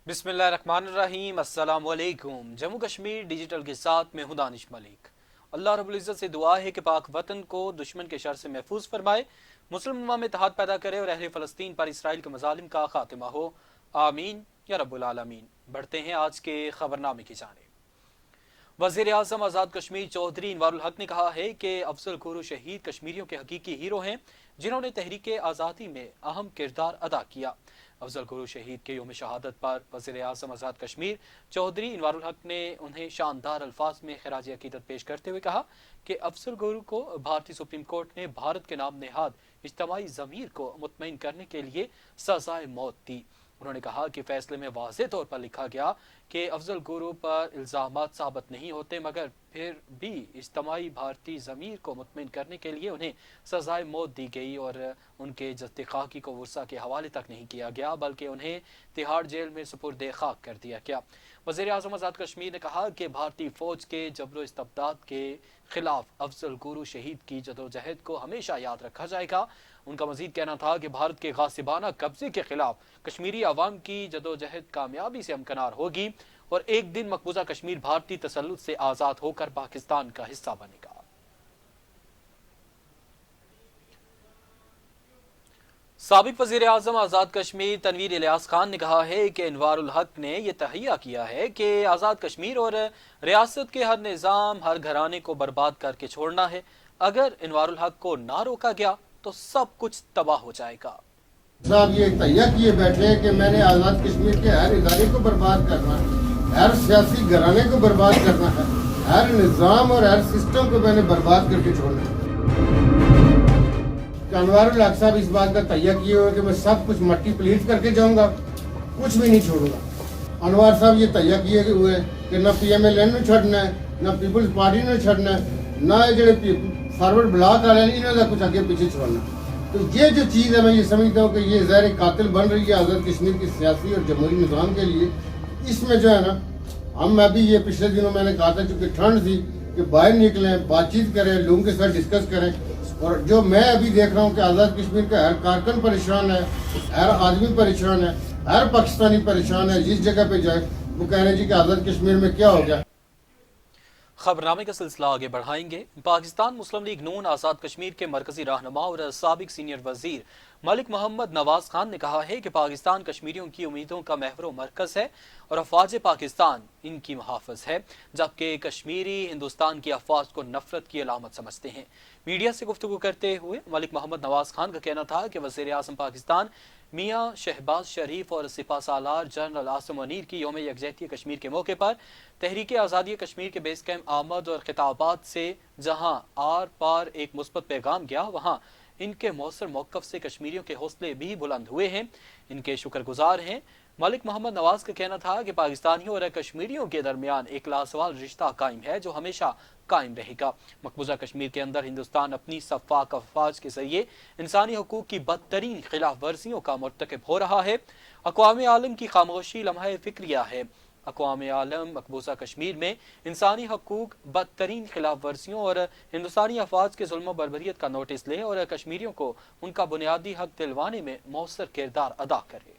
बिस्मिल्लाहिर्रहमानिर्रहीम। अस्सलाम वालेकुम। जम्मू कश्मीर डिजिटल के साथ मैं हूं दानिश मलिक। अल्लाह रब्बुल इज़्ज़त से दुआ है कि पाक वतन को दुश्मन के शर से महफूज फरमाए, मुस्लिम उम्मा में इत्तेहाद पैदा करे और अहले फ़लस्तीन पर इसराइल के मज़ालिम का खात्मा हो। आमीन या रब्बुल आलमीन। बढ़ते हैं आज के खबरनामे की जानिब। वज़ीर आज़म आज़ाद कश्मीर चौधरी इनवारुल हक ने कहा है कि अफजल गुरु शहीद कश्मीरियों के हकीकी हीरो हैं, जिन्होंने तहरीक आज़ादी में अहम किरदार अदा किया। अफजल गुरु शहीद के यौम शहादत पर वज़ीर आज़म आज़ाद कश्मीर चौधरी इनवारुल हक ने उन्हें शानदार अल्फाज में खराज अकीदत पेश करते हुए कहा कि अफजल गुरु को भारतीय सुप्रीम कोर्ट ने भारत के नाम नेहाद इज्तमाई ज़मीर को मुतमईन करने के लिए सज़ाए मौत दी। उन्होंने कहा कि फैसले में वाज़ेह तौर पर लिखा गया कि अफजल गुरु पर इल्ज़ामात साबित नहीं होते, मगर फिर भी इज्तमाई भारतीय ज़मीर को मुतमईन करने के लिए उन्हें सज़ाए मौत दी गई और उनके जस्तिखाकी को वर्सा के हवाले तक नहीं किया गया, बल्कि उन्हें तिहाड़ जेल में सुपुर्द खाक कर दिया गया। वज़ीर आज़म आज़ाद कश्मीर ने कहा कि भारतीय फ़ौज के जबर इस्तबदाद के खिलाफ अफजल गुरु शहीद की जदोजहद को हमेशा याद रखा जाएगा। उनका मजीद कहना था कि भारत के गासिबाना कब्जे के खिलाफ कश्मीरी अवाम की जदोजहद कामयाबी से हमकनार होगी और एक दिन मकबूजा कश्मीर भारतीय तसल्लुत से आज़ाद होकर पाकिस्तान का हिस्सा बनेगा। साबिक वज़ीर आज़म आज़ाद कश्मीर तनवीर इलियास खान ने कहा है कि इनवारुल हक ने यह तहैया किया है कि आज़ाद कश्मीर और रियासत के हर निज़ाम हर घराने को बर्बाद करके छोड़ना है। अगर इनवारुल हक को ना रोका गया तो सब कुछ तबाह हो जाएगा। साहब ये तैया किए बैठे हैं कि मैंने आज़ाद कश्मीर के हर इदारे को बर्बाद करना है, हर सियासी घराने को बर्बाद करना है, हर निज़ाम और हर सिस्टम को मैंने बर्बाद करके छोड़ना है। अनवारुल हक साहब इस बात का तैया किए हुए कि मैं सब कुछ मट्टी प्लीज करके जाऊंगा, कुछ भी नहीं छोड़ूंगा। अनवार साहब ये तैया किए हुए कि न PMLN ने छड़ना है, न पीपल्स पार्टी ने छड़ना है, न जो फॉरवर्ड ब्लॉक वाले इन्होंने कुछ आगे पीछे छोड़ना। तो ये जो चीज़ है, मैं ये समझता हूँ कि ये ज़ाहिर कातिल बन रही है आज़ाद कश्मीर की सियासी और जमहूरी निज़ाम के लिए। इसमें जो है ना, हम अभी ये पिछले दिनों मैंने कहा था, चूँकि ठंड थी, कि बाहर निकलें, बातचीत करें, लोगों के साथ डिस्कस करें। और जो मैं अभी देख रहा हूँ कि आज़ाद कश्मीर का हर कारकुन परेशान है, हर आदमी परेशान है, हर पाकिस्तानी परेशान है। जिस जगह पे जाए वो कह रहे हैं जी कि आज़ाद कश्मीर में क्या हो गया। खबरनामे का सिलसिला आगे बढ़ाएंगे। पाकिस्तान मुस्लिम लीग नून आज़ाद कश्मीर के मरकजी रहनुमा और साबिक सीनियर वजीर मलिक मोहम्मद नवाज खान ने कहा है कि पाकिस्तान कश्मीरियों की उम्मीदों का महवर मरकज है और अफवाज पाकिस्तान इनकी मुहाफ़िज है, जबकि कश्मीरी हिंदुस्तान की अफवाज को नफरत की अलामत समझते हैं। मीडिया से गुफ्तगू करते हुए मलिक मोहम्मद नवाज खान का कहना था कि वज़ीर आज़म पाकिस्तान मियाँ शहबाज शरीफ और सिपा सालार जनरल आसिम मुनीर की यौम यकजहती कश्मीर के मौके पर तहरीक आज़ादी कश्मीर के बेस कैंप आमद और खिताबात से जहाँ आर पार एक मुस्बत पैगाम गया, वहाँ इनके मौसर मौक़िफ़ से कश्मीरियों के हौसले भी बुलंद हुए हैं, इनके शुक्रगुजार हैं। मलिक मोहम्मद नवाज का कहना था कि पाकिस्तानियों और कश्मीरियों के दरमियान एक लासवाल रिश्ता कायम है, जो हमेशा कायम रहेगा। मकबूजा कश्मीर के अंदर हिंदुस्तान अपनी सफ़ाक अफवाज के जरिए इंसानी हकूक़ की बदतरीन खिलाफ वर्जियों का मर्तकब हो रहा है। अक़वाम आलम की खामोशी लम्हा फ़िक्रिया है। अक़वाम आलम मकबूजा कश्मीर में इंसानी हकूक़ बदतरीन खिलाफ वर्जियों और हिंदुस्तानी अफवाज के जुल्म बर्बरियत का नोटिस ले और कश्मीरियों को उनका बुनियादी हक दिलवाने में मौसर किरदार अदा करे।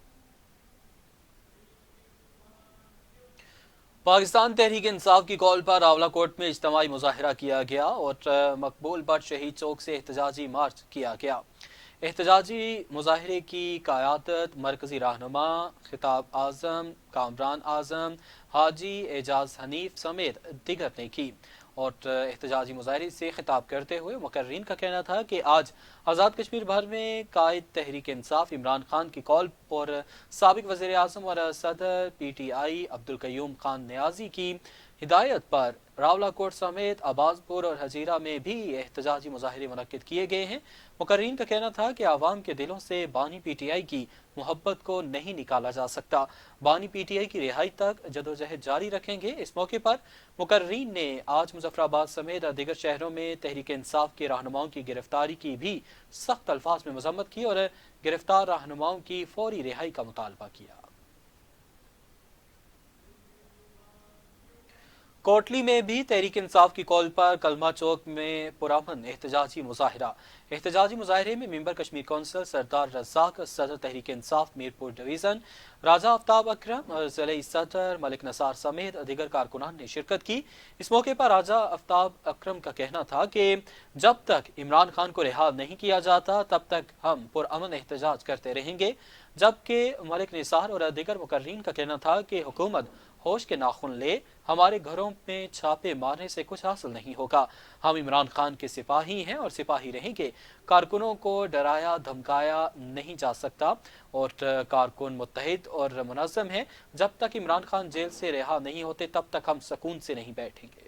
पाकिस्तान तहरीक इंसाफ की कॉल पर रावलाकोट में इज्तमाई मुजाहरा किया गया और मकबूल भट्ट शहीद चौक से एहतजाजी मार्च किया गया। एहतजाजी मुजाहरे की क़यादत मरकजी रहनुमा खिताब आज़म कामरान आज़म हाजी एजाज हनीफ समेत दिगर ने की और एहतजाजी मुजाहरे से खिताब करते हुए मुकर्रीन का कहना था कि आज आज़ाद कश्मीर भर में कायद तहरीक इंसाफ इमरान खान की कॉल और साबिक वज़ीर आज़म और सदर PTI अब्दुल कयूम खान नियाजी की हिदायत पर रावलाकोट समेत अब्बासपुर और हजीरा में भी एहतजाजी मुजाहरे मुनक्किद किए गए हैं। मुकर्रीन का कहना था कि आवाम के दिलों से बानी PTI की मोहब्बत को नहीं निकाला जा सकता। बानी PTI की रिहाई तक जदोजहद जारी रखेंगे। इस मौके पर मुकर्रीन ने आज मुजफ्फराबाद समेत दीगर शहरों में तहरीक इंसाफ के रहनुमाओं की गिरफ्तारी की भी सख्त अल्फाज में मजम्मत की और गिरफ्तार रहनुमाओं की फौरी रिहाई का मुतालबा किया। کوٹلی میں بھی تحریک انصاف کی کال پر کلمہ چوک میں پرامن احتجاجی مظاہرہ۔ احتجاجی مظاہرے میں ممبر کشمیر کونسل سردار رزاق، صدر تحریک انصاف میرپور ڈویژن راجہ آفتاب اکرم اور ضلعی صدر ملک نثار سمیت دیگر کارکنان نے شرکت کی۔ اس موقع پر راجہ آفتاب اکرم کا کہنا تھا کہ جب تک عمران خان کو رہا نہیں کیا جاتا تب تک ہم پرامن احتجاج کرتے رہیں گے، جبکہ ملک نثار اور دیگر مقررین کا کہنا تھا کہ حکومت ہوش کے ناخن لے، ہمارے گھروں میں چھاپے مارنے سے کچھ حاصل نہیں ہوگا، ہم عمران خان کے سپاہی ہیں اور سپاہی رہیں گے۔ کارکنوں کو ڈرایا دھمکایا نہیں جا سکتا اور کارکن متحد اور منظم ہیں، جب تک عمران خان جیل سے رہا نہیں ہوتے تب تک ہم سکون سے نہیں بیٹھیں گے۔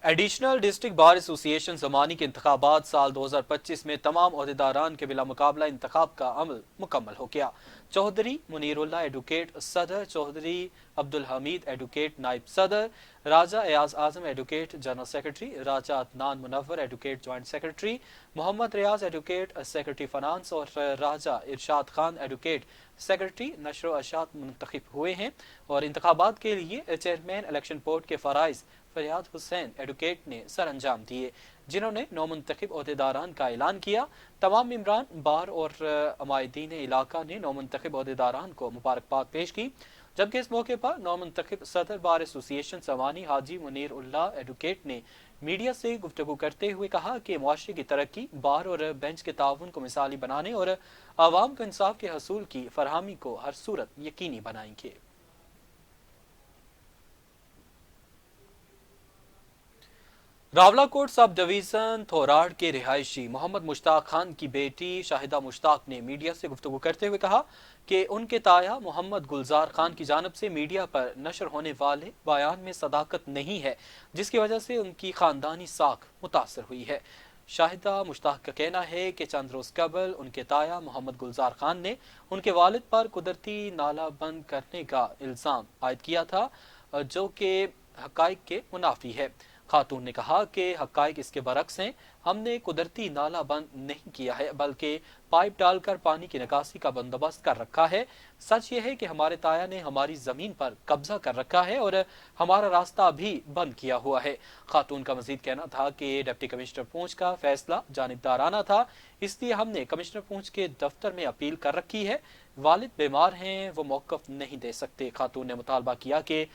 ایڈیشنل ڈسٹرکٹ بار ایسوسی ایشن زمانی کے انتخابات سال 2025 میں تمام عہدیداران کے بلا مقابلہ انتخاب کا عمل مکمل ہو گیا۔ چودھری منیر اللہ ایڈوکیٹ صدر، چودھری عبدالحمید ایڈوکیٹ نائب صدر، راجہ ایاز اعظم ایڈوکیٹ جنرل سیکرٹری، راجہ عدنان منور ایڈوکیٹ جوائنٹ سیکرٹری، محمد ریاض ایڈوکیٹ سیکرٹری فنانس اور راجہ ارشاد خان ایڈوکیٹ سیکرٹری نشر و اشاعت منتخب ہوئے ہیں، اور انتخابات کے لیے چیئرمین الیکشن بورڈ کے فرائض فریاد حسین ایڈوکیٹ نے سر انجام دیے، جنہوں نے نو منتخب عہدیداران کا اعلان کیا۔ تمام ممبران بار اور عمائدین علاقہ نے نو منتخب عہدیداران کو مبارکباد پیش کی، جبکہ اس موقع پر نو منتخب صدر بار ایسوسی ایشن سوانی حاجی منیر اللہ ایڈوکیٹ نے میڈیا سے گفتگو کرتے ہوئے کہا کہ معاشرے کی ترقی، بار اور بینچ کے تعاون کو مثالی بنانے اور عوام کو انصاف کے حصول کی فراہمی کو ہر صورت یقینی بنائیں گے۔ راولاکوٹ سب ڈویژن تھوراڑ کے رہائشی محمد مشتاق خان کی بیٹی شاہدہ مشتاق نے میڈیا سے گفتگو کرتے ہوئے کہا کہ ان کے تایا محمد گلزار خان کی جانب سے میڈیا پر نشر ہونے والے بیان میں صداقت نہیں ہے، جس کی وجہ سے ان کی خاندانی ساکھ متاثر ہوئی ہے۔ شاہدہ مشتاق کا کہنا ہے کہ چند روز قبل ان کے تایا محمد گلزار خان نے ان کے والد پر قدرتی نالہ بند کرنے کا الزام عائد کیا تھا، جو کہ حقائق کے منافی ہے۔ خاتون نے کہا کہ حقائق اس کے برعکس ہیں، ہم نے قدرتی نالہ بند نہیں کیا ہے بلکہ پائپ ڈال کر پانی کی نکاسی کا بندوبست کر رکھا ہے۔ سچ یہ ہے کہ ہمارے تایا نے ہماری زمین پر قبضہ کر رکھا ہے اور ہمارا راستہ بھی بند کیا ہوا ہے۔ خاتون کا مزید کہنا تھا کہ ڈپٹی کمشنر پونچھ کا فیصلہ جانبدارانہ تھا، اس لیے ہم نے کمشنر پونچھ کے دفتر میں اپیل کر رکھی ہے۔ والد بیمار ہیں، وہ موقف نہیں دے سکتے۔ خاتون نے مطالبہ کیا کہ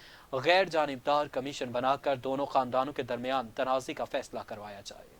غیر جانبدار کمیشن بنا کر دونوں خاندانوں کے درمیان تنازع کا فیصلہ کروایا جائے۔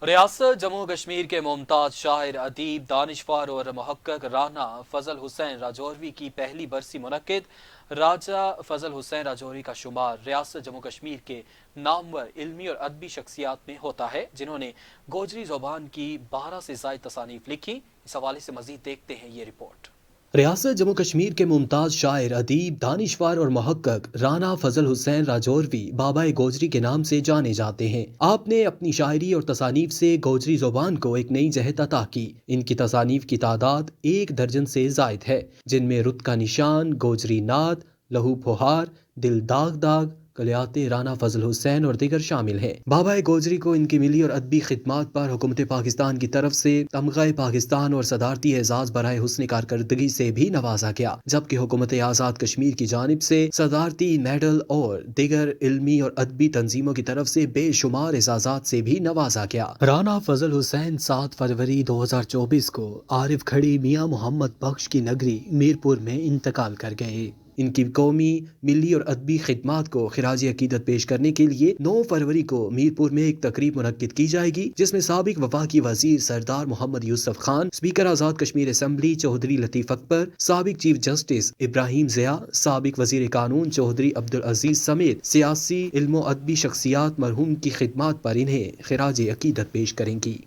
ریاست جموں کشمیر کے ممتاز شاعر، ادیب، دانشور اور محقق رانا فضل حسین راجوروی کی پہلی برسی منعقد۔ راجہ فضل حسین راجوروی کا شمار ریاست جموں کشمیر کے نامور علمی اور ادبی شخصیات میں ہوتا ہے، جنہوں نے گوجری زبان کی 12 سے زائد تصانیف لکھی۔ اس حوالے سے مزید دیکھتے ہیں یہ رپورٹ۔ ریاست جموں کشمیر کے ممتاز شاعر، ادیب، دانشور اور محقق رانا فضل حسین راجوروی بابا گوجری کے نام سے جانے جاتے ہیں۔ آپ نے اپنی شاعری اور تصانیف سے گوجری زبان کو ایک نئی جہت عطا کی۔ ان کی تصانیف کی تعداد 1 درجن سے زائد ہے، جن میں رت کا نشان، گوجری نعت، لہو پھوہار، دل داغ داغ، کلیات رانا فضل حسین اور دیگر شامل ہیں۔ بابا گوجری کو ان کی ملی اور ادبی خدمات پر حکومت پاکستان کی طرف سے تمغہ پاکستان اور صدارتی اعزاز برائے حسن کارکردگی سے بھی نوازا گیا، جبکہ حکومت آزاد کشمیر کی جانب سے صدارتی میڈل اور دیگر علمی اور ادبی تنظیموں کی طرف سے بے شمار اعزازات سے بھی نوازا گیا۔ رانا فضل حسین 7 فروری 2024 کو عارف کھڑی میاں محمد بخش کی نگری میرپور میں انتقال کر گئے۔ ان کی قومی، ملی اور ادبی خدمات کو خراج عقیدت پیش کرنے کے لیے 9 فروری کو میرپور میں ایک تقریب منعقد کی جائے گی، جس میں سابق وفاقی وزیر سردار محمد یوسف خان، اسپیکر آزاد کشمیر اسمبلی چودھری لطیف اکبر، سابق چیف جسٹس ابراہیم ضیاء، سابق وزیر قانون چودھری عبدالعزیز سمیت سیاسی، علم و ادبی شخصیات مرحوم کی خدمات پر انہیں خراج عقیدت پیش کریں گی۔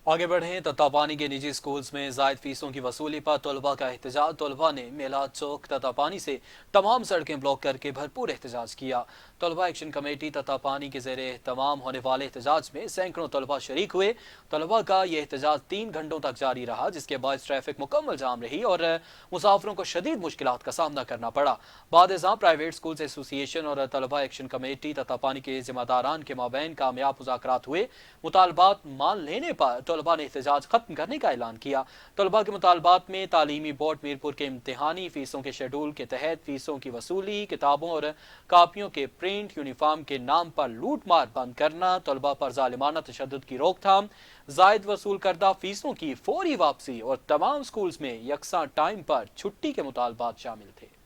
आगे बढ़ें। तत्तापानी के निजी स्कूल्स में जायद फीसों की वसूली पर तलबा का एहतजाज। तलबा ने मेलाद चौक तत्तापानी से तमाम सड़कें ब्लॉक करके भरपूर एहतजाज किया। तलबा एक्शन कमेटी तत्तापानी के ज़ेरे एहतमाम होने वाले एहतजाज में सैकड़ों तलबा शरीक हुए। तलबा का यह एहतजाज 3 घंटों तक जारी रहा, जिसके बाद ट्रैफिक मुकम्मल जाम रही और मुसाफिरों को शदीद मुश्किलात का सामना करना पड़ा। बाद प्राइवेट स्कूल्स एसोसिएशन और तलबा एक्शन कमेटी तत्तापानी के जिम्मेदारान के माबैन कामयाब मुज़ाकरात हुए। मुतालबात मान लेने पर तलबा ने एहतजाज खत्म करने का ऐलान किया। तलबा के मुतालबात में तालीमी बोर्ड मीरपुर के इम्तिहानी फीसों के शेड्यूल के तहत फीसों की वसूली, किताबों और कापियों के प्रिंट, यूनिफॉर्म के नाम पर लूट मार बंद करना, तलबा पर जालिमाना तशद्दुद की रोकथाम, जायद वसूल करदा फीसों की फौरी वापसी और तमाम स्कूल्स में यकसा टाइम पर छुट्टी के मुतालबात शामिल थे।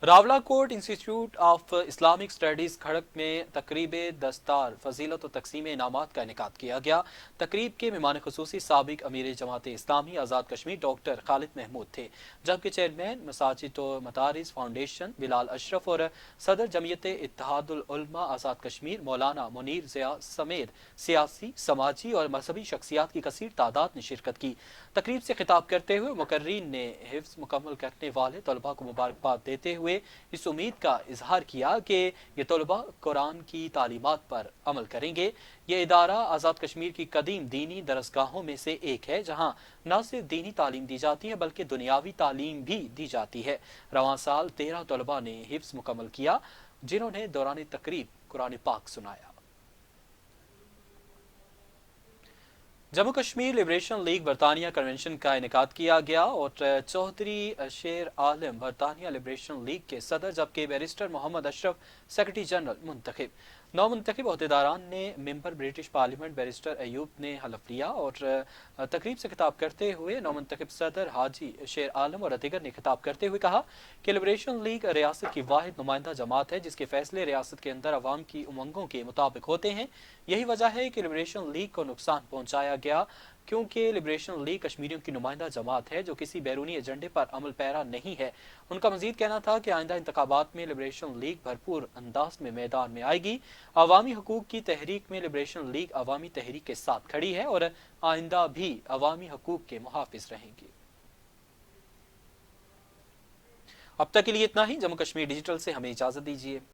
Rawalakot institute of Islamic studies Kharak में तकरीब दस्तार फजीलत और तकसीम इनामात का इनेकाद किया गया। तकरीब के मेहमान खुसूसी साबिक अमीर जमात इस्लामी आज़ाद कश्मीर डॉक्टर खालिद महमूद थे, जबकि चेयरमैन मसाजिद व मदारिस फाउंडेशन बिलाल अशरफ और सदर जमीयत इत्तेहादुल उलमा आज़ाद कश्मीर मौलाना मुनीर ज़िया समेत सियासी, समाजी और मजहबी शख्सियात की कसीर तादाद ने शिरकत की। तकरीब से खिताब करते हुए मुकर्रीन ने हिफ्ज़ मुकम्मल करने वाले तलबा को मुबारकबाद देते हुए इस उम्मीद का इजहार किया कि ये तलबा कुरान की तालीमात पर अमल करेंगे। ये इदारा आज़ाद कश्मीर की कदीम दीनी दरसगाहों में से एक है, जहां न सिर्फ दीनी तालीम दी जाती है बल्कि दुनियावी तालीम भी दी जाती है। रवां साल 13 तलबा ने हिफ्ज़ मुकम्मल किया, जिन्होंने दौरान तकरीब कुरान पाक सुनाया। जम्मू कश्मीर लिबरेशन लीग बरतानिया कन्वेंशन का इनेकाद किया गया और चौधरी शेर आलम बरतानिया लिबरेशन लीग के सदर, जबकि barrister Mohammad Ashraf secretary general मुंतखब। नौ मुंतखब अहदेदारान ने member British parliament barrister Ayub ने हलफ लिया और तकरीब से खिताब करते हुए नौ मुंतखब सदर हाजी शेर आलम और दीगर ने खिताब करते हुए कहा कि लिबरेशन लीग रियासत की वाहिद नुमाइंदा जमात है जिसके फैसले रियासत के अंदर अवाम की उमंगों के मुताबिक होते हैं। यही वजह है कि लिबरेशन लीग को नुकसान पहुंचाया गया, क्योंकि लिबरेशन लीग कश्मीरियों की नुमाइंदा जमात है जो किसी बैरूनी एजेंडे पर अमल पैरा नहीं है। उनका मजीद कहना था कि आइंदा इंतखाबात में लिबरेशन लीग भरपूर अंदाज में मैदान में आएगी। अवामी हकूक की तहरीक में लिबरेशन लीग अवामी तहरीक के साथ खड़ी है और आइंदा भी अवामी हकूक के मुहाफिज रहेंगी। अब तक के लिए इतना ही। जम्मू कश्मीर डिजिटल से हमें इजाजत दीजिए।